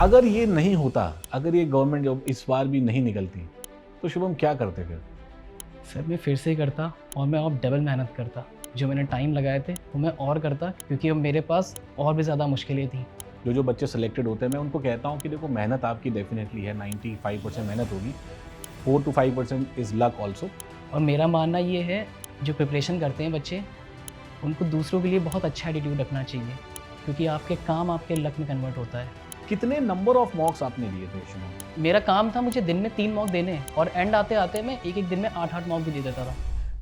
अगर ये नहीं होता, अगर ये गवर्नमेंट जॉब इस बार भी नहीं निकलती, तो शुभम क्या करते फिर? सर मैं फिर से ही करता और मैं और डबल मेहनत करता। जो मैंने टाइम लगाए थे वो मैं और करता, क्योंकि अब मेरे पास और भी ज़्यादा मुश्किलें थी। जो बच्चे सेलेक्टेड होते हैं, मैं उनको कहता हूँ कि देखो मेहनत आपकी डेफिनेटली है, 95% मेहनत होगी, 4 to 5% इज़ लक ऑल्सो। और मेरा मानना ये है, जो प्रिपरेशन करते हैं बच्चे, उनको दूसरों के लिए बहुत अच्छा एटीट्यूड रखना चाहिए, क्योंकि आपके काम आपके लक में कन्वर्ट होता है। कितने नंबर ऑफ मॉक्स आपने लिए थे शुभम? मेरा काम था मुझे दिन में 3 मॉक देने, और एंड आते-आते मैं एक-एक दिन में 8-8 मॉक भी दे देता था।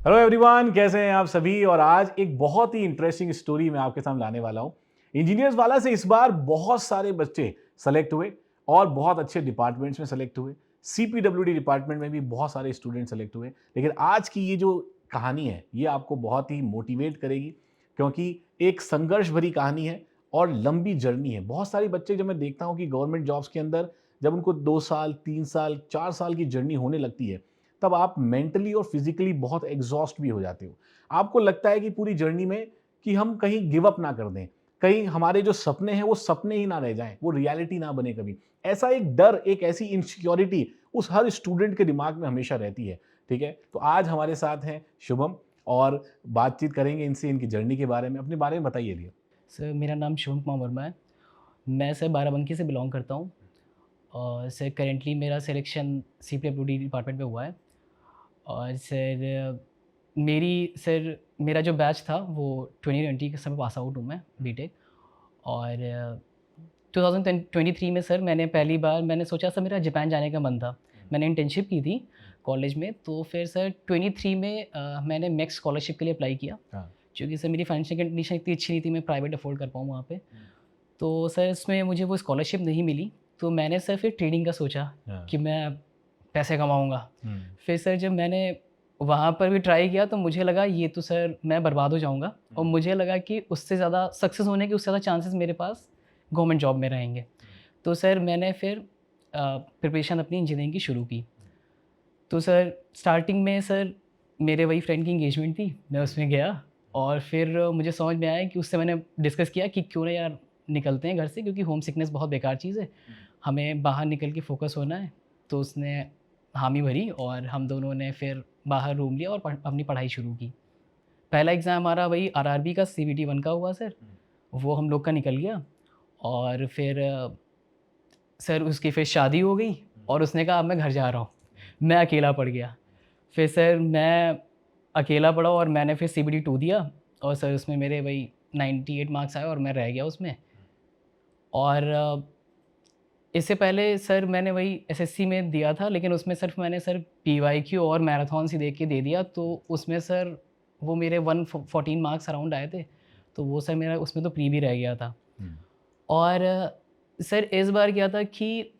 हेलो एवरीवन, कैसे हैं आप सभी? और आज एक बहुत ही इंटरेस्टिंग स्टोरी मैं आपके सामने लाने वाला हूँ। इंजीनियर्स वाला से इस बार बहुत सारे बच्चे सेलेक्ट हुए और बहुत अच्छे डिपार्टमेंट्स में सेलेक्ट हुए। सीपीडब्ल्यूडी डिपार्टमेंट में भी बहुत सारे स्टूडेंट सेलेक्ट हुए। लेकिन आज की ये जो कहानी है, ये आपको बहुत ही मोटिवेट करेगी, क्योंकि एक संघर्ष भरी कहानी है और लंबी जर्नी है। बहुत सारे बच्चे जब मैं देखता हूँ कि गवर्नमेंट जॉब्स के अंदर जब उनको 2 साल, 3 साल, 4 साल की जर्नी होने लगती है, तब आप मेंटली और फिजिकली बहुत एग्जॉस्ट भी हो जाते हो। आपको लगता है कि पूरी जर्नी में कि हम कहीं गिव अप ना कर दें, कहीं हमारे जो सपने हैं वो सपने ही ना रह जाएं, वो रियलिटी ना बने कभी। ऐसा एक डर, एक ऐसी इनसिक्योरिटी उस हर स्टूडेंट के दिमाग में हमेशा रहती है। ठीक है, तो आज हमारे साथ हैं शुभम और बातचीत करेंगे इनसे, इनकी जर्नी के बारे में। अपने बारे में बताइए भैया। सर मेरा नाम शुभम कुमार वर्मा है। मैं सर बाराबंकी से बिलॉन्ग करता हूँ, और सर करेंटली मेरा सिलेक्शन सीपीडब्ल्यूडी डिपार्टमेंट में हुआ है। और सर मेरा जो बैच था वो 2020 के समय पास आउट हूँ मैं बीटेक। और 2023 में सर मैंने पहली बार मैंने सोचा सर मेरा जापान जाने का मन था। मैंने इंटर्नशिप की थी कॉलेज में, तो फिर सर 23 में मैंने मैक्स स्कॉलरशिप के लिए अप्लाई किया। हाँ। क्योंकि सर मेरी फाइनेंशियल कंडीशन इतनी अच्छी नहीं थी, मैं प्राइवेट अफोर्ड कर पाऊँ वहाँ पे। तो सर इसमें मुझे वो स्कॉलरशिप नहीं मिली, तो मैंने सर फिर ट्रेडिंग का सोचा हाँ। कि मैं पैसे कमाऊँगा। हम्म। फिर सर जब मैंने वहाँ पर भी ट्राई किया तो मुझे लगा ये तो सर मैं बर्बाद हो जाऊँगा, और मुझे लगा कि उससे ज़्यादा सक्सेस होने के उससे ज़्यादा चांसेस मेरे पास गवर्नमेंट जॉब में रहेंगे। तो सर मैंने फिर प्रिपरेशन अपनी इंजीनियरिंग की शुरू की। तो सर स्टार्टिंग में सर मेरे वही फ्रेंड की एंगेजमेंट थी, मैं उसमें गया। और फिर मुझे समझ में आया कि उससे मैंने डिस्कस किया कि क्यों ना यार निकलते हैं घर से, क्योंकि होम सिकनेस बहुत बेकार चीज़ है, हमें बाहर निकल के फोकस होना है। तो उसने हामी भरी और हम दोनों ने फिर बाहर रूम लिया और अपनी पढ़ाई शुरू की। पहला एग्ज़ाम हमारा वही आरआरबी का सीबीटी 1 का हुआ सर, वो हम लोग का निकल गया। और फिर सर उसकी फिर शादी हो गई, और उसने कहा अब मैं घर जा रहा हूँ। मैं अकेला पड़ गया। फिर सर मैं अकेला पड़ा और मैंने फिर सीबीटी 2 दिया, और सर उसमें मेरे वही 98 मार्क्स आए और मैं रह गया उसमें। और इससे पहले सर मैंने वही एसएससी में दिया था, लेकिन उसमें सिर्फ मैंने सर पीवाईक्यू और मैराथन ही देख के दे दिया, तो उसमें सर वो मेरे 114 मार्क्स अराउंड आए थे। तो वो सर मेरा उसमें तो प्री भी रह गया था। और सर इस बार क्या था कि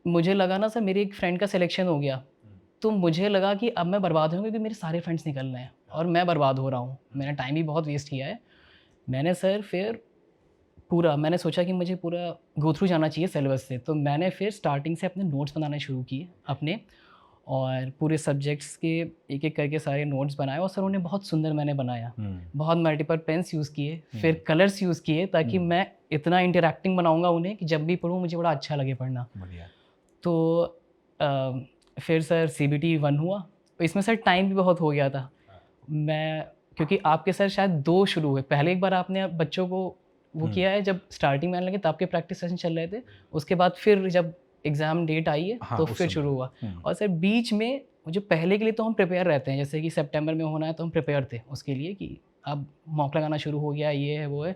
मुझे लगा ना सर मेरे एक फ्रेंड का सिलेक्शन हो गया, तो मुझे लगा कि अब मैं बर्बाद हो गया, क्योंकि मेरे सारे फ्रेंड्स निकल रहे हैं और मैं बर्बाद हो रहा हूँ। मैंने टाइम भी बहुत वेस्ट किया है। मैंने सर फिर मैंने सोचा कि मुझे पूरा गो थ्रू जाना चाहिए सिलेबस से, तो मैंने फिर स्टार्टिंग से अपने नोट्स बनाने शुरू किए अपने, और पूरे सब्जेक्ट्स के एक-एक करके सारे नोट्स बनाए, और सर उन्हें बहुत सुंदर मैंने बनाया। बहुत मल्टीपल पेन्स यूज़ किए, फिर कलर्स यूज़ किए, ताकि मैं इतना इंटरैक्टिंग बनाऊँगा उन्हें कि जब भी पढूँ मुझे बड़ा अच्छा लगे पढ़ना। बढ़िया। तो फिर सर सीबीटी 1 हुआ, तो इसमें सर टाइम भी बहुत हो गया था। मैं क्योंकि आपके सर शायद 2 शुरू हुए, पहले एक बार आपने बच्चों को वो किया है जब स्टार्टिंग में आने लगे, तो आपके प्रैक्टिस सेशन चल रहे थे। उसके बाद फिर जब एग्ज़ाम डेट आई है हाँ, तो उस फिर समय। शुरू हुआ। और सर बीच में जो पहले के लिए तो हम प्रिपेयर रहते हैं, जैसे कि सितंबर में होना है तो हम प्रिपेयर थे उसके लिए कि अब मॉक लगाना शुरू हो गया, ये है, वो है।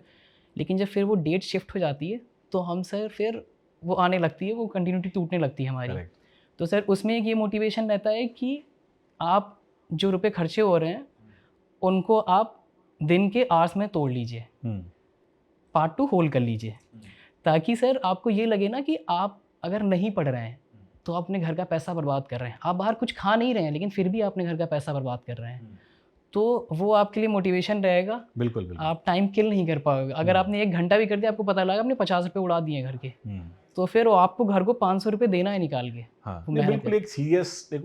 लेकिन जब फिर वो डेट शिफ्ट हो जाती है, तो हम सर फिर वो आने लगती है, वो कंटिन्यूटी टूटने लगती है हमारी। करेक्ट। तो सर उसमें एक ये मोटिवेशन रहता है कि आप जो रुपए खर्चे हो रहे हैं, उनको आप दिन के आवर्स में तोड़ लीजिए, पार्ट टू होल कर लीजिए, ताकि सर आपको ये लगे ना कि आप अगर नहीं पढ़ रहे हैं तो आप अपने घर का पैसा बर्बाद कर रहे हैं। आप बाहर कुछ खा नहीं रहे हैं, लेकिन फिर भी आप अपने घर का पैसा बर्बाद कर रहे हैं। तो वो आपके लिए मोटिवेशन रहेगा। बिल्कुल, बिल्कुल। आप टाइम किल नहीं कर पाओगे। अगर आपने 1 घंटा भी कर दिया, आपको पता लगा आपने 50 रुपये उड़ा दिए घर के। तो फिर वो आपको घर को 500 रुपये देना है निकाल के। हाँ वो नहीं, मेहनत बिल्कुल है। एक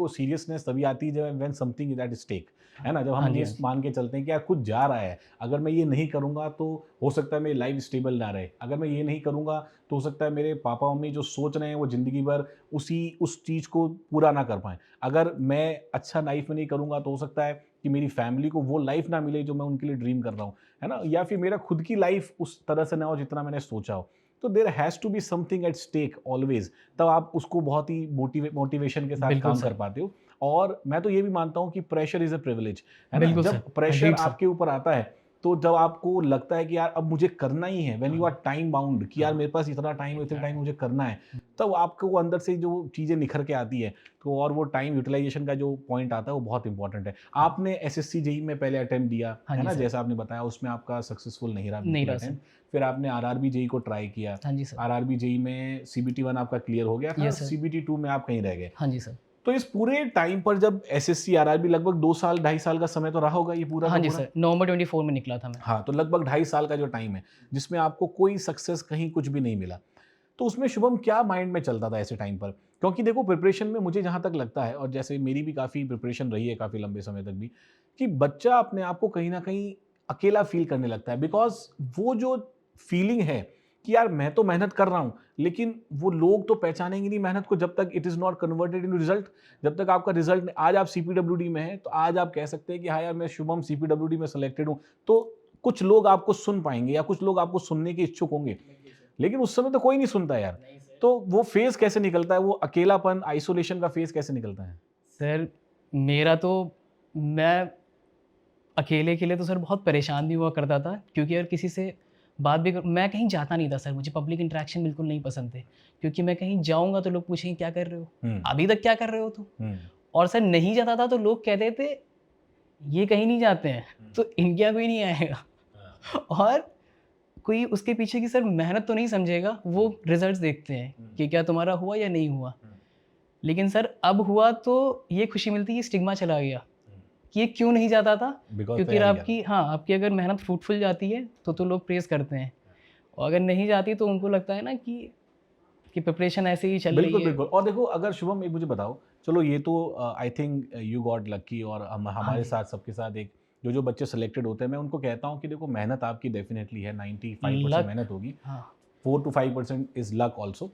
सीरियसनेस तभी आती है जब when something is at stake, है ना, जब हाँ हम जी, ये हाँ जी। मान के चलते हैं कि यार कुछ जा रहा है, अगर मैं ये नहीं करूंगा तो हो सकता है मेरी लाइफ स्टेबल ना रहे, अगर मैं ये नहीं करूंगा तो हो सकता है मेरे पापा मम्मी जो सोच रहे हैं वो जिंदगी भर उस चीज को पूरा ना कर पाए, अगर मैं अच्छा लाइफ में नहीं करूंगा तो हो सकता है कि मेरी फैमिली को वो लाइफ ना मिले जो मैं उनके लिए ड्रीम कर रहा हूँ, है ना, या फिर मेरा खुद की लाइफ उस तरह से ना हो जितना मैंने सोचा हो। तो there has to be something at stake always, तब आप उसको बहुत ही मोटिवेशन के साथ बिल्कुल काम कर सर। पाते हो। और मैं तो ये भी मानता हूँ कि प्रेशर इज़ अ प्रिविलेज, है ना? बिल्कुल सर। जब प्रेशर एग्रीड सर। आपके ऊपर आता है, तो जब आपको लगता है कि यार अब मुझे करना ही है, when you are time bound कि यार मेरे पास इतना टाइम है, इतने टाइम मुझे करना है, तब आपको वो अंदर से जो चीज़ें निखर के आती है, तो और वो टाइम यूटिलाइज़ेशन का जो पॉइंट आता है, वो बहुत इंपॉर्टेंट है। आपने एसएससी, जेईई में पहले अटेम्प्ट दिया, हाँ है जी ना? सर। जैसा आपने बताया उसमें आपका सक्सेसफुल नहीं रहा नहीं बिल्कुल रहा सर। अटेम्प्ट। फिर आपने आरआरबी, जेईई को ट्राई किया। हाँ जी सर। आरआरबी, जेईई में सीबीटी 1 आपका क्लियर हो गया था, यस सर। सीबीटी 2 में आप कहीं रह गए। हाँ जी सर। तो इस पूरे टाइम पर जब एसएससी, आरआरबी लगभग 2 साल, ढाई साल का समय तो रहा होगा ये पूरा हाँ का जी पूरा? सर, नवंबर 24 में निकला था मैं। हाँ, तो लगभग ढाई साल का जो टाइम है, जिसमें आपको कोई सक्सेस कहीं कुछ भी नहीं मिला। तो उसमें शुभम क्या माइंड में चलता था ऐसे टाइम पर? क्योंकि देखो प्रिपरेशन में मुझे जहाँ तक लगता है, और जैसे मेरी भी काफ़ी प्रिपरेशन रही है काफ़ी लंबे समय तक भी, कि बच्चा अपने आप को कहीं न कहीं अकेला फ़ील करने लगता है, बिकॉज़ वो जो फ़ीलिंग है कि यार मैं तो मेहनत कर रहा हूँ, लेकिन वो लोग तो पहचानेंगे नहीं मेहनत को जब तक it is not converted into result. जब तक आपका रिज़ल्ट, आज आप सीपीडब्ल्यूडी में हैं, तो आज आप कह सकते हैं कि हाँ यार, मैं शुभम सीपीडब्ल्यूडी में सिलेक्टेड हूँ। तो कुछ लोग आपको सुन पाएँगे या कुछ लोग आपको सुनने के इच्छुक होंगे। लेकिन उस समय तो कोई नहीं सुनता यार। तो वो फ़ेज़ कैसे निकलता है? वो अकेलापन, आइसोलेशन का फ़ेज़ कैसे निकलता है? सर, मेरा तो मैं अकेले के लिए तो सर बहुत परेशान भी हुआ करता था, क्योंकि अगर किसी से बात भी मैं कहीं जाता नहीं था सर, मुझे पब्लिक इंटरैक्शन बिल्कुल नहीं पसंद थे। क्योंकि मैं कहीं जाऊँगा तो लोग पूछेंगे क्या कर रहे हो? हुँ, अभी तक क्या कर रहे हो तुम? हुँ, और सर नहीं जाता था तो लोग कहते थे ये कहीं नहीं जाते हैं, तो इनके यहाँ कोई नहीं आएगा। और कोई उसके पीछे की सर मेहनत तो नहीं समझेगा, वो रिज़ल्ट्स देखते हैं कि क्या तुम्हारा हुआ या नहीं हुआ। लेकिन सर अब हुआ तो ये खुशी मिलती है, ये स्टिग्मा चला गया कि ये क्यों नहीं जाता था? बिकॉज़ क्योंकि तैयारी ज़्यादा। आपकी हाँ, आपकी अगर मेहनत फ्रूटफुल जाती है तो लोग प्रेज़ करते हैं, और अगर नहीं जाती तो उनको लगता है ना कि प्रिपरेशन ऐसे ही चल रही बिल्कुल, है। बिल्कुल। और देखो अगर शुभम एक मुझे बताओ, चलो ये तो I think you got lucky, और हाँ हमारे जी, साथ सबके साथ एक जो बच्चे सेलेक्टेड होते हैं, मैं उनको कहता हूँ कि देखो मेहनत आपकी डेफ़िनिटली है, 95% लक। मेहनत होगी, हाँ, 4 टू 5% इज़ लक ऑल्सो।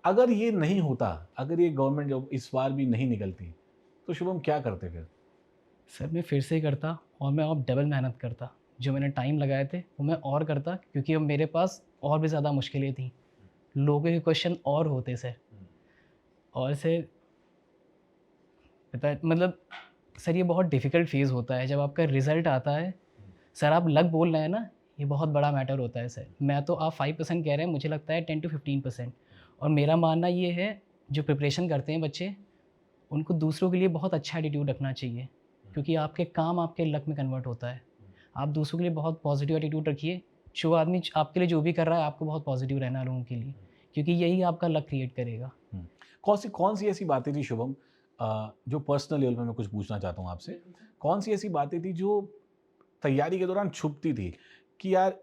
अगर ये नहीं होता, अगर ये गवर्नमेंट जॉब इस बार भी नहीं निकलती, तो शुभम क्या करते फिर? सर मैं फिर से करता और मैं अब डबल मेहनत करता। जो मैंने टाइम लगाए थे वो मैं और करता, क्योंकि अब मेरे पास और भी ज़्यादा मुश्किलें थी। लोगों के क्वेश्चन और होते सर। और सर पता है मतलब सर ये बहुत डिफ़िकल्ट फ़ेज़ होता है जब आपका रिज़ल्ट आता है। सर आप लक बोल रहे हैं ना, ये बहुत बड़ा मैटर होता है सर। मैं तो आप 5% कह रहे हैं, मुझे लगता है 10 टू 15%। और मेरा मानना ये है, जो प्रिपरेशन करते हैं बच्चे, उनको दूसरों के लिए बहुत अच्छा एटीट्यूड रखना चाहिए, क्योंकि आपके काम आपके लक में कन्वर्ट होता है। आप दूसरों के लिए बहुत पॉजिटिव एटीट्यूड रखिए। जो आदमी आपके लिए जो भी कर रहा है, आपको बहुत पॉजिटिव रहना है लोगों के लिए, क्योंकि यही आपका लक क्रिएट करेगा। हुँ। कौन-सी ऐसी बातें थी शुभम, जो पर्सनल लेवल पे मैं कुछ पूछना चाहता हूँ आपसे। कौन-सी ऐसी बातें थी जो तैयारी के दौरान छुपती थी कि यार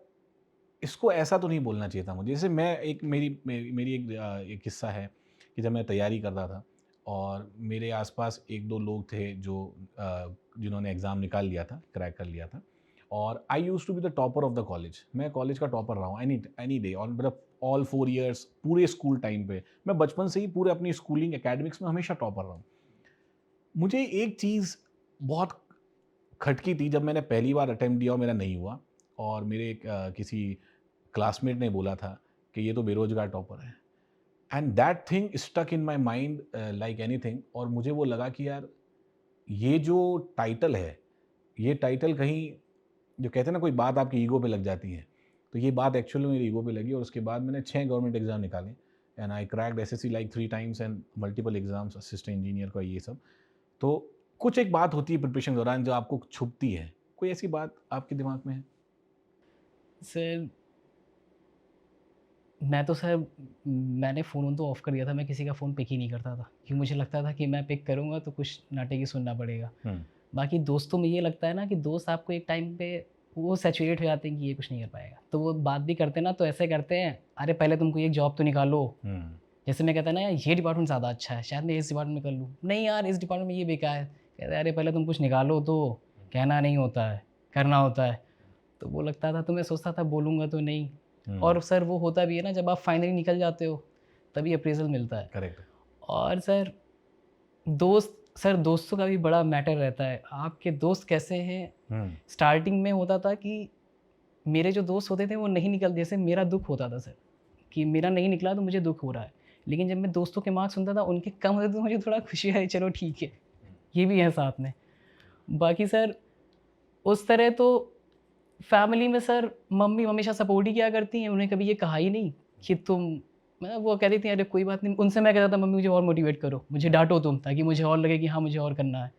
इसको ऐसा तो नहीं बोलना चाहिए था मुझे? जैसे मैं एक मेरी मेरी मेरी एक किस्सा है कि जब मैं तैयारी कर रहा था और मेरे आस-पास 1-2 लोग थे जो जिन्होंने एग्ज़ाम निकाल लिया था, क्रैक कर लिया था, और I used to be the topper of the college. मैं कॉलेज का टॉपर रहा हूँ एनी एनी डे, और मतलब ऑल 4 इयर्स पूरे स्कूल टाइम पे। मैं बचपन से ही पूरे अपनी स्कूलिंग एकेडमिक्स में हमेशा टॉपर रहा हूँ। मुझे एक चीज़ बहुत खटकी थी जब मैंने पहली बार अटेम्प्ट दिया और मेरा नहीं हुआ, और मेरे किसी क्लासमेट ने बोला था कि ये तो बेरोज़गार टॉपर है, and that thing stuck in my mind like anything. और मुझे वो लगा कि यार ये जो टाइटल है, ये टाइटल कहीं, जो कहते हैं ना कोई बात आपकी ईगो पे लग जाती है, तो ये बात एक्चुअली मेरी ईगो पे लगी, और उसके बाद मैंने 6 गवर्नमेंट एग्ज़ाम निकाले, and I cracked SSC like 3 times and multiple exams, assistant engineer का ये सब। तो कुछ एक बात होती है प्रिपरेशन के दौरान जो आपको छुपती है, कोई ऐसी बात आपके दिमाग में है? सर मैं तो सर मैंने फ़ोन तो ऑफ़ कर दिया था, मैं किसी का फ़ोन पिक ही नहीं करता था, क्योंकि मुझे लगता था कि मैं पिक करूँगा तो कुछ नाटक ही सुनना पड़ेगा। हुँ, बाकी दोस्तों में ये लगता है ना कि दोस्त आपको एक टाइम पे वो सैचुरेट हो जाते हैं कि ये कुछ नहीं कर पाएगा। तो वो बात भी करते हैं ना, तो ऐसे करते हैं, अरे पहले तुम कोई एक जॉब तो निकालो। जैसे मैं कहता ना यार ये डिपार्टमेंट ज़्यादा अच्छा है, शायद मैं इस डिपार्टमेंट में कर लूँ, नहीं यार इस डिपार्टमेंट में ये बेकार है। कहते हैं अरे पहले तुम कुछ निकालो, तो कहना नहीं होता है, करना होता है। तो वो लगता था, तो मैं सोचता था बोलूँगा तो नहीं। और सर वो होता भी है ना, जब आप फाइनली निकल जाते हो तभी अप्रेजल मिलता है। करेक्ट। और सर दोस्तों का भी बड़ा मैटर रहता है, आपके दोस्त कैसे हैं। स्टार्टिंग में होता था कि मेरे जो दोस्त होते थे वो नहीं निकल, जैसे मेरा दुख होता था सर कि मेरा नहीं निकला तो मुझे दुख हो रहा है। लेकिन जब मैं दोस्तों के मार्क्स सुनता था उनके कम होते तो मुझे थोड़ा खुशी है, चलो ठीक है ये भी है साथ में। बाकी सर उस तरह तो फैमिली में सर मम्मी हमेशा सपोर्ट ही किया करती हैं, उन्हें कभी ये कहा ही नहीं कि तुम, मैं वो कहती थी अरे कोई बात नहीं। उनसे मैं कहता था मम्मी मुझे और मोटिवेट करो, मुझे डांटो तुम, ताकि मुझे और लगे कि हाँ मुझे और करना है।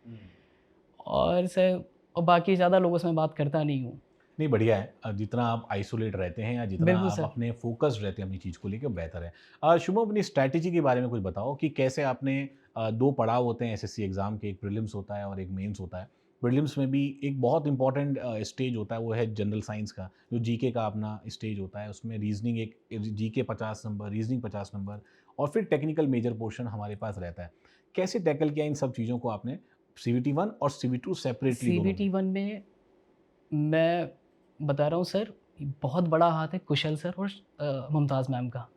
और सर और बाकी ज़्यादा लोगों से मैं बात करता नहीं हूँ। नहीं, बढ़िया है। जितना आप आइसोलेट रहते हैं या जितना बिल्कुल आप सर। अपने फोकस्ड रहते हैं अपनी चीज़ को लेकर, बेहतर है। शुभम, अपनी स्ट्रैटेजी के बारे में कुछ बताओ कि कैसे आपने 2 पड़ाव होते हैं एसएससी एग्ज़ाम के, एक प्रीलिम्स होता है और एक मेंस होता है। प्रीलिम्स में भी एक बहुत इंपॉर्टेंट स्टेज होता है, वो है जनरल साइंस का, जो जीके का अपना स्टेज होता है। उसमें रीजनिंग एक जीके 50 नंबर, रीजनिंग 50 नंबर और फिर टेक्निकल मेजर पोर्शन हमारे पास रहता है। कैसे टैकल किया इन सब चीज़ों को आपने? सीबीटी 1 और सीबी 2 सेपरेटली दोनों में? CBT 1 में मैं बता रहा हूँ सर, बहुत बड़ा हाथ है कुशल सर और मुमताज़ मैम का।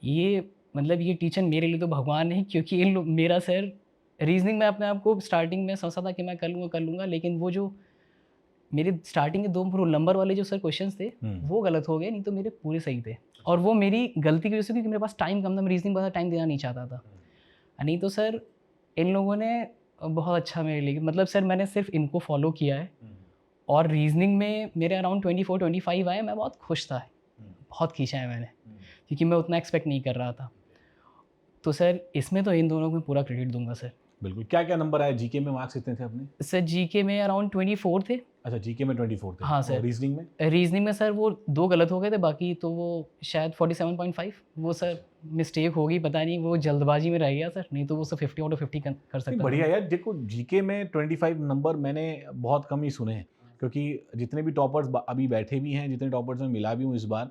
ये मतलब ये टीचर मेरे लिए तो भगवान है, क्योंकि इन लोग मेरा सर रीजनिंग में अपने आप को स्टार्टिंग में सोचा था कि मैं कर लूँगा, लेकिन वो जो मेरे स्टार्टिंग के 2 रोल नंबर वाले जो सर क्वेश्चंस थे वो गलत हो गए, नहीं तो मेरे पूरे सही थे। और वो मेरी गलती की वजह से, क्योंकि मेरे पास टाइम कम था, मैं रीजनिंग ज़्यादा टाइम देना नहीं चाहता था। नहीं तो सर इन लोगों ने बहुत अच्छा मेरे लिए, मतलब सर मैंने सिर्फ इनको फॉलो किया है और रीजनिंग में मेरे अराउंड 24-25 आए, मैं बहुत खुश था। बहुत खींचा है मैंने, क्योंकि मैं उतना एक्सपेक्ट नहीं कर रहा था। तो सर इसमें तो इन दोनों को मैं पूरा क्रेडिट दूंगा सर। बिल्कुल। क्या-क्या नंबर आए? जीके में मार्क्स कितने थे अपने? सर जीके में अराउंड 24 थे। अच्छा, जीके में 24 थे। हाँ और सर। रीजनिंग में? रीजनिंग में सर वो 2 गलत हो गए थे, बाकी तो वो शायद 47.5 वो सर मिस्टेक होगी, पता नहीं, वो जल्दबाजी में रह गया सर, नहीं तो वो सर 50 आउट ऑफ 50 कर नहीं, सकता था बढ़िया मैं। यार। देखो, जीके में 25 नंबर मैंने बहुत कम ही सुने हैं, क्योंकि जितने भी टॉपर्स अभी बैठे भी हैं, जितने टॉपर्स में मिला भी हूँ इस बार,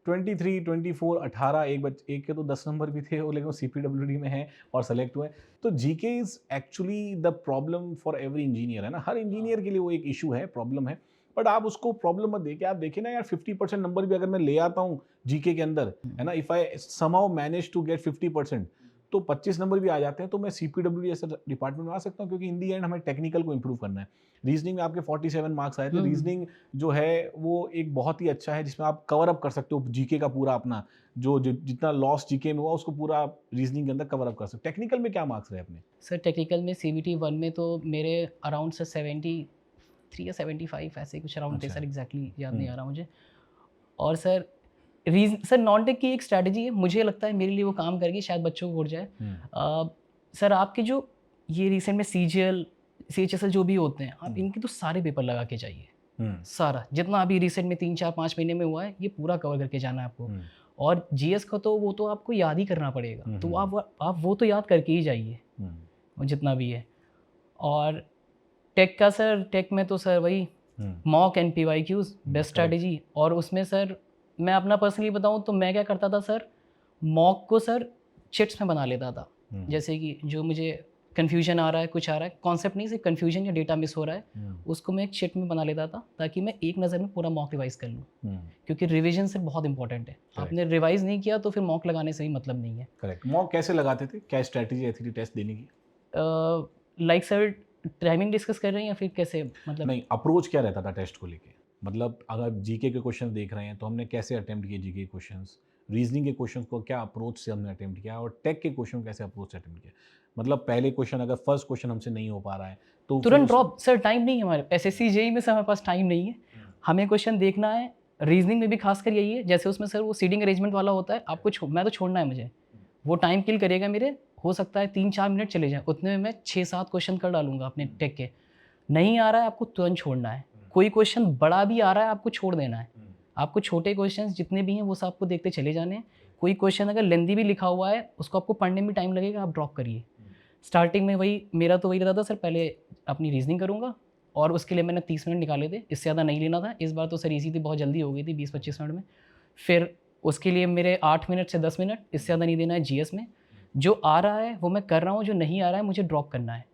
23, 24, 18, एक के तो 10 नंबर भी थे वो, लेकिन वो सीपीडब्ल्यूडी में है और सेलेक्ट हुए। तो GK is actually the problem for every engineer, है ना? हर इंजीनियर के लिए वो एक इशू है, प्रॉब्लम है। बट आप उसको प्रॉब्लम मत देखिए, आप देखिए ना यार, 50% नंबर भी अगर मैं ले आता हूँ जीके के अंदर, है ना, if I somehow manage to get 50%, तो 25 नंबर भी आ जाते हैं, तो मैं सीपीडब्ल्यूडी जैसे डिपार्टमेंट में आ सकता हूँ, क्योंकि इन दी एंड हमें टेक्निकल को इंप्रूव करना है। रीजनिंग में आपके 47 मार्क्स आए थे। रीजनिंग जो है वो एक बहुत ही अच्छा है, जिसमें आप कवर अप कर सकते हो जीके का पूरा अपना, जो जितना लॉस जीके में हुआ उसको पूरा आप रीजनिंग के अंदर कवर अप कर सकते हो। टेक्निकल में क्या मार्क्स रहे अपने? सर टेक्निकल में CBT 1 में तो मेरे अराउंड सर 73 या 75 ऐसे कुछ अराउंड थे अच्छा। सर, एग्जैक्टली याद नहीं आ रहा मुझे। और सर सर नॉन टेक की एक स्ट्रैटेजी है, मुझे लगता है मेरे लिए वो काम करेगी, शायद बच्चों को उड़ जाए। सर आपके जो ये रिसेंट में CGL CHSL जो भी होते हैं, आप इनके तो सारे पेपर लगा के जाइए। सारा जितना अभी रिसेंट में 3-4-5 महीने में हुआ है, ये पूरा कवर करके जाना है आपको। और GS का तो वो तो आपको याद ही करना पड़ेगा, तो आप वो तो याद करके ही जाइए, वो जितना भी है। और टेक का सर, टेक में तो सर वही mock and PYQs best strategy. और उसमें सर मैं अपना पर्सनली बताऊं तो मैं क्या करता था सर, मॉक को सर चिट्स में बना लेता था। जैसे कि जो मुझे कन्फ्यूजन आ रहा है, कुछ आ रहा है, कॉन्सेप्ट नहीं, सिर्फ कन्फ्यूजन या डेटा मिस हो रहा है, उसको मैं एक चिट में बना लेता था, ताकि मैं एक नज़र में पूरा मॉक रिवाइज कर लूँ। क्योंकि रिविजन से बहुत इंपॉर्टेंट है, आपने रिवाइज नहीं किया तो फिर मॉक लगाने से ही मतलब नहीं है। करेक्ट। मॉक कैसे लगाते थे? क्या स्ट्रैटेजी रहती थी टेस्ट देने की? लाइक सर टाइमिंग डिस्कस कर रहे हैं या फिर कैसे, मतलब नहीं, अप्रोच क्या रहता था टेस्ट को लेके? मतलब अगर जीके के क्वेश्चन देख रहे हैं तो हमने कैसे अटेम्प्ट किए जीके के क्वेश्चंस? रीजनिंग के क्वेश्चंस को क्या अप्रोच से हमने अटेम्प्ट किया, और टेक के क्वेश्चन कैसे अप्रोच से अटेम्प्ट किया? मतलब पहले क्वेश्चन, अगर फर्स्ट क्वेश्चन हमसे नहीं हो पा रहा है तो फिर तुरंत ड्रॉप। सर टाइम नहीं है हमारे SSC JEE में, सर हमारे पास टाइम नहीं है, हमें क्वेश्चन देखना है। रीजनिंग में भी खासकर यही है, जैसे उसमें सर वो सीटिंग अरेंजमेंट वाला होता है, आपको मैं तो छोड़ना है मुझे, वो टाइम किल करेगा मेरे, हो सकता है 3-4 मिनट चले जाएं, उतने में मैं 6-7 क्वेश्चन कर डालूंगा अपने टेक के। नहीं आ रहा है आपको तुरंत छोड़ना है, कोई क्वेश्चन बड़ा भी आ रहा है आपको छोड़ देना है, आपको छोटे क्वेश्चन जितने भी हैं वो सब आपको देखते चले जाने हैं। कोई क्वेश्चन अगर लेंदी भी लिखा हुआ है उसको आपको पढ़ने में टाइम लगेगा, आप ड्रॉप करिए। स्टार्टिंग में वही मेरा तो वही रहता था सर, पहले अपनी रीजनिंग करूँगा, और उसके लिए मैंने 30 मिनट निकाले थे, इससे ज़्यादा नहीं लेना था। इस बार तो सर ईज़ी थी, बहुत जल्दी हो गई थी 20-25 मिनट में। फिर उसके लिए मेरे 8 मिनट से 10 मिनट, इससे ज़्यादा नहीं देना है जीएस में। जो आ रहा है वो मैं कर रहा हूँ, जो नहीं आ रहा है मुझे ड्रॉप करना है।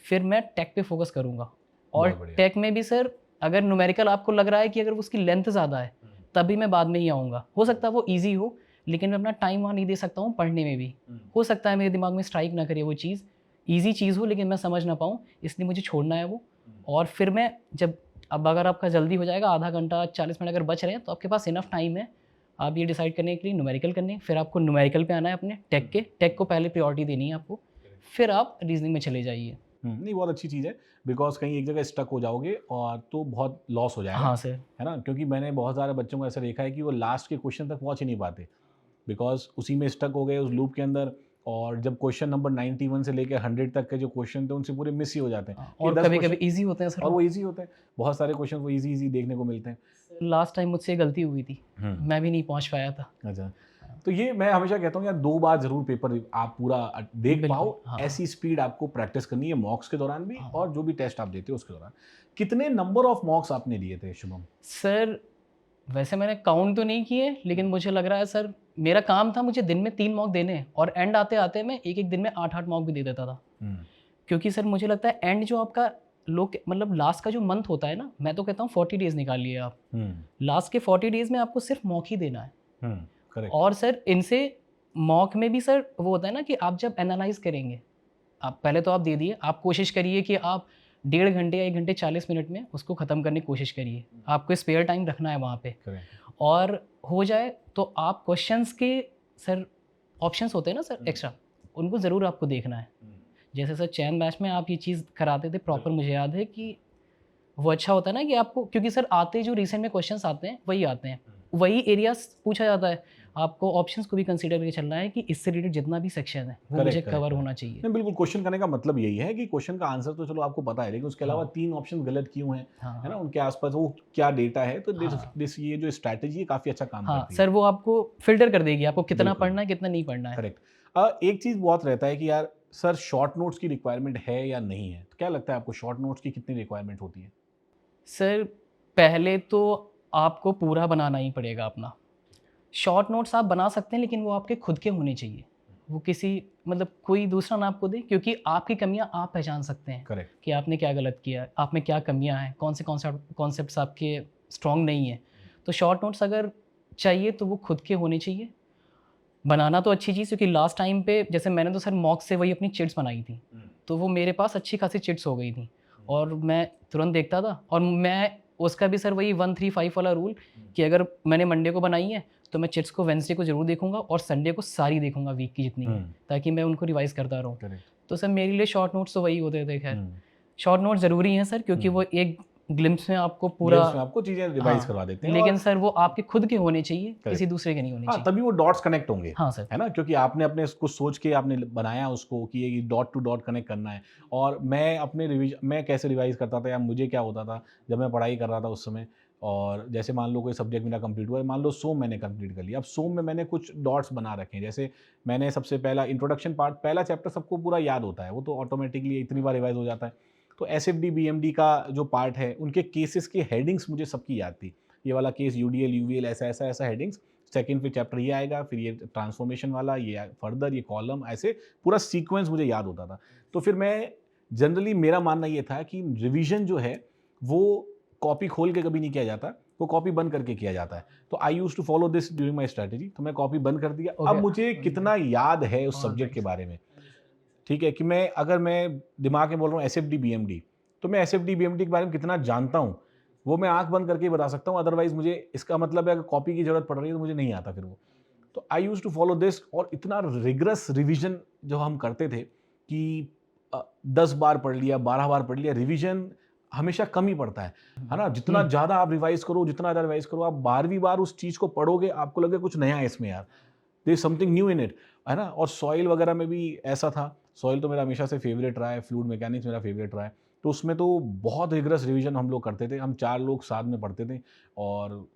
फिर मैं टेक पे फोकस करूँगा। और बहुत बढ़िया। टेक में भी सर अगर न्यूमेरिकल आपको लग रहा है कि अगर उसकी लेंथ ज़्यादा है, तभी मैं बाद में ही आऊँगा। हो सकता है वो ईज़ी हो, लेकिन मैं अपना टाइम वहाँ नहीं दे सकता हूँ पढ़ने में भी। हो सकता है मेरे दिमाग में स्ट्राइक ना करे वो चीज़, ईज़ी चीज़ हो लेकिन मैं समझ ना पाऊँ, इसलिए मुझे छोड़ना है वो। और फिर मैं जब अब अगर आपका जल्दी हो जाएगा, आधा घंटा 40 मिनट अगर बच रहे हैं, तो आपके पास इनफ टाइम है आप ये डिसाइड करने के लिए न्यूमेरिकल करने। फिर आपको न्यूमेरिकल पे आना है अपने टेक के, टेक को पहले प्रायोरिटी देनी है आपको, फिर आप रीजनिंग में चले जाइए। नहीं, बहुत अच्छी चीज़ है, बिकॉज़ कहीं एक जगह स्टक हो जाओगे और तो बहुत लॉस हो जाएगा, हाँ सर। है ना? क्योंकि मैंने बहुत सारे बच्चों को ऐसा देखा है कि वो लास्ट के क्वेश्चन तक पहुँच ही नहीं पाते, बिकॉज़ उसी में स्टक हो गए उस लूप के अंदर, और जब क्वेश्चन नंबर 91 से लेके 100 तक के जो क्वेश्चन थे, उनसे पूरे मिस ही हो जाते हैं। हाँ, कि और 10 कभी-कभी क्वेश्चन ईज़ी होते हैं सर और वो। वो ईज़ी होते हैं, बहुत सारे क्वेश्चन वो ईज़ी देखने को मिलते हैं। लास्ट टाइम मुझसे गलती हुई थी, मैं भी नहीं पहुँच पाया था। अच्छा, तो ये मैं हमेशा कहता हूँ यार 2 बार ज़रूर पेपर आप पूरा देख बिल्कुल, पाओ, हाँ, ऐसी स्पीड आपको प्रैक्टिस करनी है मॉक्स के दौरान भी हाँ। और जो भी टेस्ट आप देते हो उसके दौरान। कितने नंबर ऑफ मॉक्स आपने दिए थे शुभम? सर वैसे मैंने काउंट तो नहीं किए, लेकिन मुझे लग रहा है सर मेरा काम था मुझे दिन में 3 मॉक देने हैं, और एंड आते-आते मैं एक-एक दिन में 8-8 मॉक भी दे देता था। हुँ, क्योंकि सर मुझे लगता है एंड जो आपका लोग मतलब लास्ट का जो मंथ होता है ना, मैं तो कहता हूँ 40 डेज़ निकालिए आप। हुँ, लास्ट के 40 डेज़ में आपको सिर्फ मॉक ही देना है। हुँ, करेक्ट, और सर इनसे मॉक में भी सर वो होता है ना कि आप जब एनालाइज़ करेंगे, आप पहले तो आप दे दिए, आप कोशिश करिए कि आप 1.5 घंटे या 1 घंटे 40 मिनट में उसको ख़त्म करने की कोशिश करिए। आपको स्पेयर टाइम रखना है वहाँ पे। करेक्ट। और हो जाए तो आप क्वेश्चंस के सर ऑप्शंस होते हैं ना सर एक्स्ट्रा, उनको ज़रूर आपको देखना है। जैसे सर चैन बैच में आप ये चीज़ कराते थे प्रॉपर, मुझे याद है कि वो अच्छा होता है ना कि आपको, क्योंकि सर आते जो रिसेंट में क्वेश्चंस आते हैं वही आते हैं, वही एरियाज पूछा जाता है। आपको ऑप्शंस को भी कंसीडर करके चलना है कि इससे रिलेटेड जितना भी सेक्शन है वो मुझे करेक्ट, करेक्ट, कवर करेक्ट। होना चाहिए। नहीं, बिल्कुल क्वेश्चन करने का मतलब यही है कि क्वेश्चन का आंसर तो चलो आपको पता है, लेकिन उसके अलावा हाँ, 3 ऑप्शन गलत क्यों हैं, हाँ, है ना? हाँ, उनके आस-पास वो क्या डेटा है, तो दिस हाँ, दिस ये जो स्ट्रैटेजी है काफ़ी अच्छा काम हाँ, करती है। सर वो आपको फ़िल्टर कर देगी, आपको कितना बिल्कुल, पढ़ना है, कितना नहीं पढ़ना है। करेक्ट। एक चीज़ बहुत रहता है कि यार सर शॉर्ट नोट्स की रिक्वायरमेंट है या नहीं है? तो क्या लगता है आपको शॉर्ट नोट्स की कितनी रिक्वायरमेंट होती है? सर पहले तो आपको पूरा बनाना ही पड़ेगा अपना। शॉर्ट नोट्स आप बना सकते हैं, लेकिन वो आपके खुद के होने चाहिए। वो किसी मतलब कोई दूसरा ना आपको दे, क्योंकि आपकी कमियाँ आप पहचान सकते हैं करेक्ट। कि आपने क्या गलत किया है, आप में क्या कमियाँ हैं, कौन से कॉन्सेप्ट्स आपके स्ट्रॉन्ग नहीं हैं। तो शॉर्ट नोट्स अगर चाहिए तो वो खुद के होने चाहिए। बनाना तो अच्छी चीज़, क्योंकि लास्ट टाइम पे जैसे मैंने तो सर मॉक से वही अपनी चिट्स बनाई थी। तो वो मेरे पास अच्छी खासी चिट्स हो गई थी, और मैं तुरंत देखता था। और मैं उसका भी सर वही 1-3-5 वाला रूल कि अगर मैंने मंडे को बनाई है तो मैं चिट्स को वेडनेसडे को ज़रूर देखूंगा, और संडे को सारी देखूंगा वीक की जितनी है, हुँ, ताकि मैं उनको रिवाइज करता रहूँ। करेक्ट। तो सर मेरे लिए शॉर्ट नोट्स तो वही होते थे। खैर हुँ, शॉर्ट नोट्स ज़रूरी हैं सर, क्योंकि हुँ। वो एक ग्लिम्प्स में आपको पूरा। ग्लिम्स में आपको चीज़ें रिवाइज़ हाँ, करवा देते हैं लेकिन और सर वो आपके खुद के होने चाहिए, किसी करेक्ट। दूसरे के नहीं होने हाँ, चाहिए। तभी वो डॉट्स कनेक्ट होंगे, हाँ सर। है ना? क्योंकि आपने अपने कुछ सोच के आपने बनाया उसको कि ये डॉट टू डॉट कनेक्ट करना है, और मैं कैसे रिवाइज़ करता था या मुझे क्या होता था जब मैं पढ़ाई कर रहा था उस समय, और जैसे मान लो कोई सब्जेक्ट मेरा कंप्लीट हुआ है, मान लो सोम मैंने कंप्लीट कर लिया। अब सोम में मैंने कुछ डॉट्स बना रखे हैं, जैसे मैंने सबसे पहला इंट्रोडक्शन पार्ट, पहला चैप्टर सबको पूरा याद होता है, वो तो ऑटोमेटिकली इतनी बार रिवाइज़ हो जाता है। तो एसएफडी, बीएमडी का जो पार्ट है, उनके केसेस की हेडिंग्स मुझे सबकी याद थी। ये वाला केस यूडीएल, यूवीएल, ऐसा हेडिंग्स, सेकंड फिर चैप्टर ये आएगा, फिर ये ट्रांसफॉर्मेशन वाला, ये फर्दर ये कॉलम, ऐसे पूरा सीक्वेंस मुझे याद होता था। तो फिर मैं जनरली मेरा मानना ये था कि रिवीजन जो है वो कॉपी खोल के कभी नहीं किया जाता, वो कॉपी बंद करके किया जाता है। तो I used to follow this during my strategy, तो मैं कॉपी बंद कर दिया। अब ओके। मुझे कितना याद है उस सब्जेक्ट के बारे में, ठीक है, कि मैं अगर मैं दिमाग में बोल रहा हूँ एसएफडी, बीएमडी, तो मैं एसएफडी, बीएमडी के बारे में कितना जानता हूँ, वो मैं आँख बंद करके ही बता सकता हूँ। अदरवाइज़ मुझे इसका मतलब है अगर कॉपी की ज़रूरत पड़ रही है तो मुझे नहीं आता फिर वो। तो I used to follow this, और इतना रिगरस रिवीजन जो हम करते थे कि 10 बार पढ़ लिया, 12 बार पढ़ लिया, रिवीजन हमेशा कम ही पड़ता है ना? जितना नहीं, ज़्यादा आप रिवाइज़ करो, जितना ज़्यादा रिवाइज़ करो, आप 12वीं बार उस चीज़ को पढ़ोगे, आपको लगेगा कुछ नया है इसमें यार। There is something new in it, है ना? और सॉइल वगैरह में भी ऐसा था। सॉइल तो मेरा हमेशा से फेवरेट रहा है, फ्लूइड मैकेनिक्स मेरा फेवरेट रहा है। तो उसमें तो बहुत रिगरस रिवीजन हम लोग करते थे। हम 4 लोग साथ में पढ़ते थे, और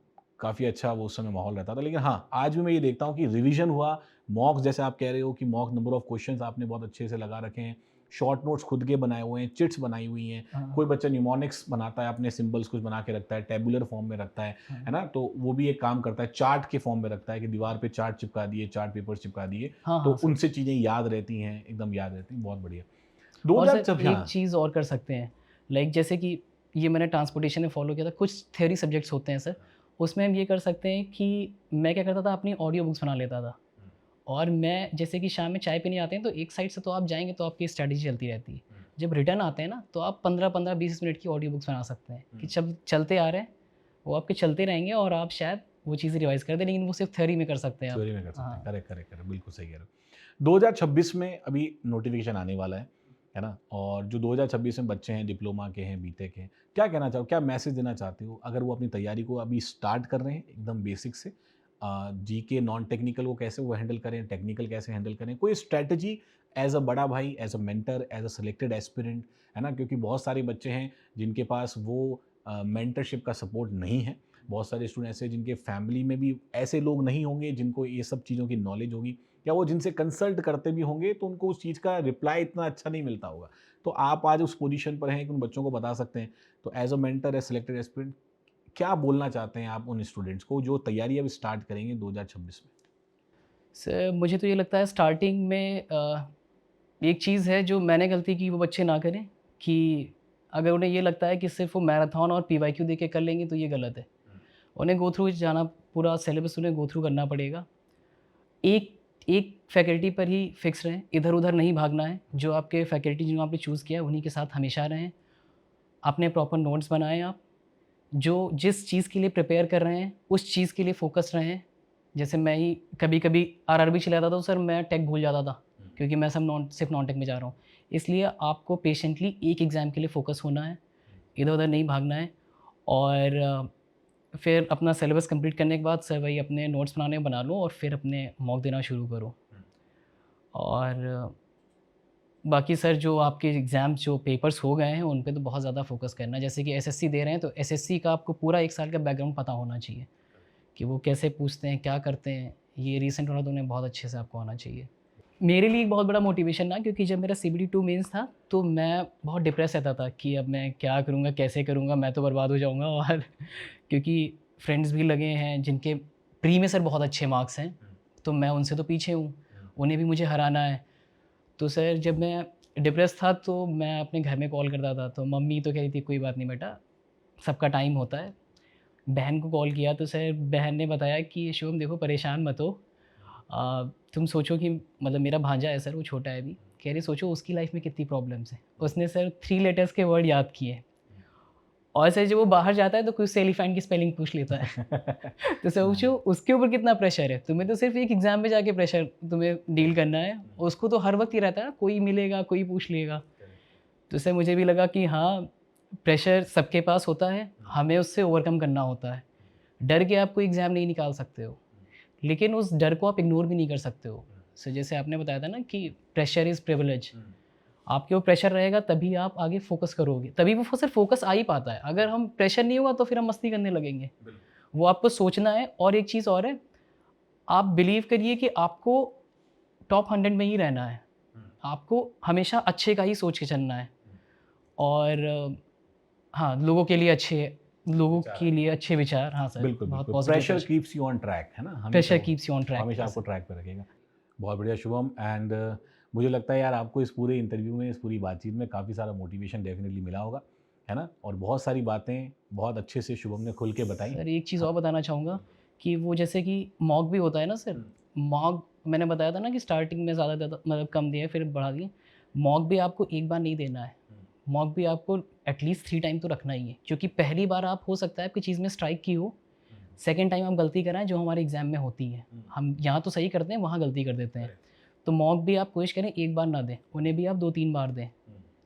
काफ़ी अच्छा वो उस समय माहौल रहता था। लेकिन हाँ, आज भी मैं ये देखता हूँ कि रिवीजन हुआ, मॉक्स जैसे आप कह रहे हो कि मॉक नंबर ऑफ क्वेश्चन्स आपने बहुत अच्छे से लगा रखे हैं, शॉर्ट नोट्स खुद के बनाए हुए हैं, चिट्स बनाई हुई हैं, हाँ, कोई बच्चा न्यूमोनिक्स बनाता है, अपने सिंबल्स कुछ बना के रखता है, टेबुलर फॉर्म में रखता है ना, तो वो भी एक काम करता है, चार्ट के फॉर्म में रखता है कि दीवार पे चार्ट चिपका दिए, चार्ट पेपर चिपका दिए, हाँ, तो हाँ सर। उनसे चीज़ें याद रहती हैं, एकदम याद रहती हैं, बहुत बढ़िया। और 2000 सर जब एक हाँ, चीज़ और कर सकते हैं, लाइक जैसे कि ये मैंने ट्रांसपोर्टेशन में फ़ॉलो किया था, कुछ थ्योरी सब्जेक्ट्स होते हैं सर, उसमें हम ये कर सकते हैं कि मैं क्या करता था, अपनी ऑडियो बुक्स बना लेता था। और मैं जैसे कि शाम में चाय पीने आते हैं तो एक साइड से तो आप जाएँगे तो आपकी स्ट्रैटेजी चलती रहती है। जब रिटर्न आते हैं ना तो आप 15-15, 20 मिनट की ऑडियो बुक्स बना सकते हैं कि जब चलते आ रहे हैं, वो आपके चलते रहेंगे और आप शायद वो चीज़ें रिवाइज़ कर दें, लेकिन वो सिर्फ़ थ्योरी में कर सकते हैं आप। थ्योरी में कर सकते हैं, हाँ। करेक्ट, करेक्ट, करेक्ट, बिल्कुल सही कह रहे हो। 2026 में अभी नोटिफिकेशन आने वाला है ना? और जो 2026 में बच्चे हैं, डिप्लोमा के हैं, बीटेक हैं, क्या कहना चाहो, क्या मैसेज देना चाहते हो? अगर वो अपनी तैयारी को अभी स्टार्ट कर रहे हैं एकदम बेसिक से, जीके नॉन टेक्निकल को कैसे वो हैंडल करें, टेक्निकल कैसे हैंडल करें, कोई स्ट्रैटेजी एज़ अ बड़ा भाई, as a mentor, as a selected aspirant, है ना? क्योंकि बहुत सारे बच्चे हैं जिनके पास वो मेंटरशिप का सपोर्ट नहीं है। बहुत सारे स्टूडेंट ऐसे हैं जिनके फैमिली में भी ऐसे लोग नहीं होंगे जिनको ये सब चीज़ों की नॉलेज होगी, या वो जिनसे कंसल्ट करते भी होंगे तो उनको उस चीज़ का रिप्लाई इतना अच्छा नहीं मिलता होगा। तो आप आज उस पोजीशन पर हैं कि उन बच्चों को बता सकते हैं। तो as a mentor, as selected aspirant, क्या बोलना चाहते हैं आप उन स्टूडेंट्स को जो तैयारी अब स्टार्ट करेंगे 2026 में? सर मुझे तो ये लगता है स्टार्टिंग में एक चीज़ है जो मैंने गलती की वो बच्चे ना करें कि अगर उन्हें ये लगता है कि सिर्फ़ वो मैराथन और पीवाईक्यू दे के कर लेंगे तो ये गलत है। उन्हें गो थ्रू जाना, पूरा सिलेबस उन्हें गो थ्रू करना पड़ेगा। एक एक फैकल्टी पर ही फ़िक्स रहें, इधर-उधर नहीं भागना है। जो आपके फैकल्टी जो आपने चूज़ किया है उन्हीं के साथ हमेशा रहें। अपने प्रॉपर नोट्स बनाएँ आप। जो जिस चीज़ के लिए प्रिपेयर कर रहे हैं, उस चीज़ के लिए फ़ोकस रहें। जैसे मैं ही कभी-कभी आरआरबी चलाता था तो सर मैं टेक भूल जाता था, क्योंकि मैं सिर्फ़ नॉन टेक में जा रहा हूँ। इसलिए आपको पेशेंटली एक एग्ज़ाम के लिए फ़ोकस होना है, इधर-उधर नहीं भागना है और फिर अपना सिलेबस कंप्लीट करने के बाद सर वही अपने नोट्स बना लो और फिर अपने मॉक देना शुरू करो। और बाकी सर जो आपके एग्ज़ाम्स जो पेपर्स हो गए हैं, उन पे तो बहुत ज़्यादा फ़ोकस करना है। जैसे कि एसएससी दे रहे हैं, तो एसएससी का आपको पूरा 1 साल का बैकग्राउंड पता होना चाहिए, कि वो कैसे पूछते हैं, क्या करते हैं। ये रीसेंट वाला तो उन्हें बहुत अच्छे से आपको आना चाहिए। मेरे लिए एक बहुत बड़ा मोटिवेशन था क्योंकि जब मेरा सीबीटी 2 मेंस था, तो मैं बहुत डिप्रेस रहता था कि अब मैं क्या करूँगा, कैसे करूँगा, मैं तो बर्बाद हो जाऊँगा और क्योंकि फ्रेंड्स भी लगे हैं जिनके प्री में सर बहुत अच्छे मार्क्स हैं, तो मैं उनसे तो पीछे हूँ, उन्हें भी मुझे हराना है। तो सर जब मैं डिप्रेस था तो मैं अपने घर में कॉल करता था, तो मम्मी तो कह रही थी कोई बात नहीं बेटा, सबका टाइम होता है। बहन को कॉल किया तो सर बहन ने बताया कि शिवम देखो परेशान मत हो, तुम सोचो कि मतलब मेरा भांजा है सर, वो छोटा है अभी, कह रही सोचो उसकी लाइफ में कितनी प्रॉब्लम्स हैं। उसने सर 3 लेटर्स के वर्ड याद किए और सर जब वो बाहर जाता है तो खुद से एलिफेंट की स्पेलिंग पूछ लेता है। तो सोचो उसके ऊपर कितना प्रेशर है। तुम्हें तो सिर्फ़ एक एग्ज़ाम में जाके प्रेशर तुम्हें डील करना है, उसको तो हर वक़्त ही रहता है ना, कोई मिलेगा, कोई पूछ लेगा। तो इससे मुझे भी लगा कि हाँ, प्रेशर सबके पास होता है, हमें उससे ओवरकम करना होता है। डर के आप कोई एग्ज़ाम नहीं निकाल सकते हो, लेकिन उस डर को आप इग्नोर भी नहीं कर सकते हो। सो जैसे आपने बताया था ना कि प्रेशर इज़ प्रिविलेज, आपके ऊपर प्रेशर रहेगा तभी आप आगे फ़ोकस करोगे, तभी वो सिर्फ फ़ोकस आ ही पाता है। अगर हम प्रेशर नहीं होगा तो फिर हम मस्ती करने लगेंगे। वो आपको सोचना है और एक चीज़ और है, आप बिलीव करिए कि आपको टॉप 100 में ही रहना है। आपको हमेशा अच्छे का ही सोच के चलना है और हाँ, लोगों के लिए अच्छे विचार, हाँ सर, बिल्कुल, बहुत बिल्कुल। Positive pressure keeps you on track, है ना? हमेशा प्रेशर वो कीप्स यू ऑन ट्रैक। हमेशा यस आपको सर। ट्रैक पे रखेगा। बहुत बढ़िया शुभम, एंड मुझे लगता है यार आपको इस पूरे इंटरव्यू में, इस पूरी बातचीत में काफ़ी सारा मोटिवेशन डेफ़िनिटली मिला होगा, है ना? और बहुत सारी बातें बहुत अच्छे से शुभम ने खुल के बताई। सर एक चीज़ हाँ, और बताना चाहूँगा कि वो जैसे कि मॉक भी होता है ना सर, मॉक मैंने बताया था ना कि स्टार्टिंग में ज़्यादा मतलब कम दिए फिर बढ़ा दिए। मॉक भी आपको एक बार नहीं देना है, मॉक भी आपको एटलीस्ट 3 टाइम तो रखना ही है, क्योंकि पहली बार आप हो सकता है आपकी चीज़ में स्ट्राइक की हो, सेकंड टाइम आप गलती कराएँ जो हमारे एग्ज़ाम में होती है। हम यहाँ तो सही करते हैं, वहाँ गलती कर देते हैं। तो मॉक भी आप कोशिश करें एक बार ना दें, उन्हें भी आप 2-3 बार दें,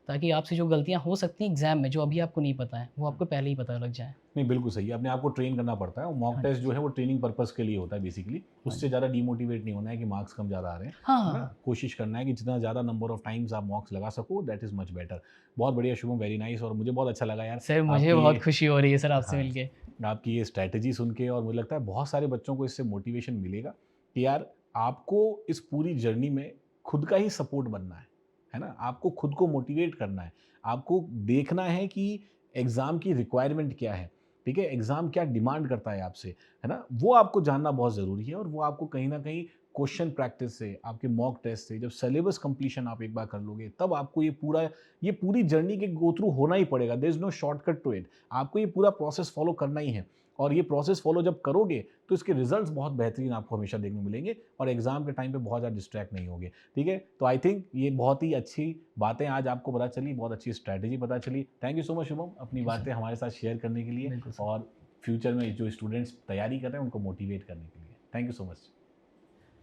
ताकि आपसे जो गलतियाँ हो सकती हैं एग्ज़ाम में, जो अभी आपको नहीं पता है, वो आपको पहले ही पता लग जाए। नहीं बिल्कुल सही है, अपने आप को ट्रेन करना पड़ता है और मॉक हाँ टेस्ट जी, जो है वो ट्रेनिंग पर्पज़ के लिए होता है बेसिकली। हाँ उससे जी। ज़्यादा डीमोटिवेट नहीं होना है कि मार्क्स कम ज़्यादा आ रहे हैं, हाँ, है हाँ, ना? हाँ। कोशिश करना है कि जितना ज़्यादा नंबर ऑफ टाइम्स आप मॉक्स लगा सको, दैट इज़ मच बेटर। बहुत बढ़िया शुभम, वेरी नाइस, और मुझे बहुत अच्छा लगा यार सर मुझे आपकी बहुत ये, खुशी हो रही है सर आपसे हाँ, मिलके। आपकी ये स्ट्रैटेजी सुन के, और मुझे लगता है बहुत सारे बच्चों को इससे मोटिवेशन मिलेगा कि यार आपको इस पूरी जर्नी में खुद का ही सपोर्ट बनना है है ना? आपको खुद को मोटिवेट करना है, आपको देखना है कि एग्ज़ाम की रिक्वायरमेंट क्या है, ठीक है? एग्ज़ाम क्या डिमांड करता है आपसे, है ना? वो आपको जानना बहुत ज़रूरी है और वो आपको कहीं न कहीं क्वेश्चन प्रैक्टिस से, आपके मॉक टेस्ट से, जब सिलेबस कंप्लीशन आप एक बार कर लोगे, तब आपको ये पूरी जर्नी के गो थ्रू होना ही पड़ेगा। There is no shortcut to it. आपको ये पूरा प्रोसेस फ़ॉलो करना ही है और ये प्रोसेस फ़ॉलो जब करोगे, तो इसके रिज़ल्ट्स बहुत बेहतरीन आपको हमेशा देखने को मिलेंगे और एग्ज़ाम के टाइम पे बहुत ज़्यादा डिस्ट्रैक्ट नहीं होगे, ठीक है? तो आई थिंक ये बहुत ही अच्छी बातें आज आपको पता चली, बहुत अच्छी स्ट्रैटेजी पता चली। Thank you so much Shubham, अपनी जी सर, बातें हमारे साथ शेयर करने के लिए बिल्कुल सर। और फ्यूचर में जो स्टूडेंट्स तैयारी कर रहे हैं, उनको मोटिवेट करने के लिए। Thank you so much.